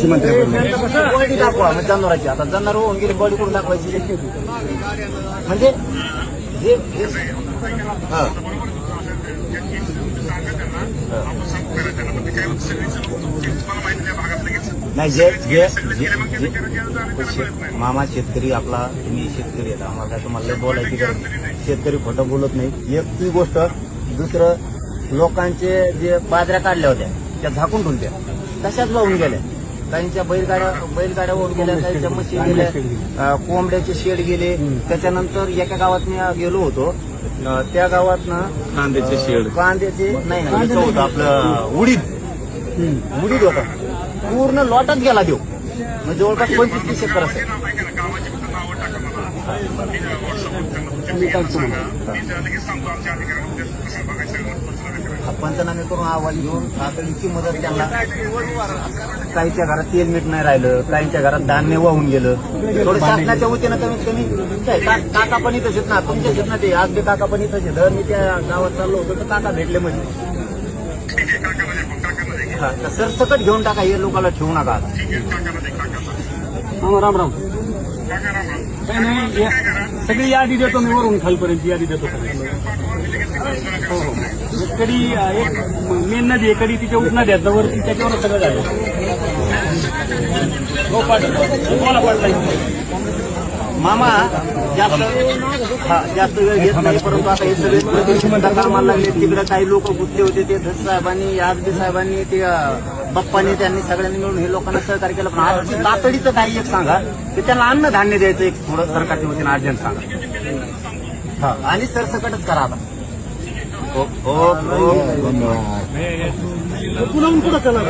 Body दाखवा म्हणजे जनावरांची. आता जनावर होऊन गेली बॉडी करून दाखवायची म्हणजे हे हा. नाही जे जे मामा शेतकरी आपला, तुम्ही शेतकरी आहेत, आम्हाला काय तुम्हाला लय बोलायची गरज. शेतकरी खोटं बोलत नाही. एक ती गोष्ट. दुसरं, लोकांचे जे बाजऱ्या काढल्या होत्या त्या झाकून ठेवल्या, तशाच वाहून गेल्या. काहींच्या बैलगाड्या वाहून गेल्या, काहींच्या म्हशी गेल्या, कोंबड्याचे शेड गेले. त्याच्यानंतर एका गावात मी गेलो होतो, त्या गावातनं कांद्याचे नाही होतं आपलं उडीद होता, पूर्ण लॉटात गेला देऊ. म्हणजे जवळपास 25-30 एकर असेल. पंचनामे करून अहवाल घेऊन तातडीची मदत त्यांना. काहीच्या घरात तेल मीठ नाही राहिलं, काहींच्या घरात धान्य वाहून गेलं. थोडं शासनाच्या वतीनं कमीत कमी काका पण इथंच आहेत ना, तुमच्याच आहेत ना ते. आज बी काका पण इथंच आहेत. मी त्या गावात चाललो होतो तर काका भेटले म्हणजे. सरसकट घेऊन टाका, हे लोकांना ठेवू नका. राम राम. काही नाही, सगळी यादी देतो मी, वरून खालपर्यंत यादी देतो. हो हो. कडी एक मेन नदी आहे, कडी तिच्या उपनद्या आहेत वरती, त्याच्यावर सगळं झालं. हो मामा जास्त वेळ घेत नाही, परंतु आता हे सगळे कामाला लागले. तिकडे काही लोक गुत्ते होते, ते धस साहेबांनी, आजबी साहेबांनी, ते बाप्पांनी, त्यांनी सगळ्यांनी मिळून हे लोकांना सहकार्य केलं. पण आज तातडीचं काही एक सांगा की त्यांना अन्नधान्य द्यायचं, एक थोडं सरकारच्या वतीनं अर्जंट सांगा. हा, आणि सरसकटच करा आता. हो हो. पुन्हा पुढे चला.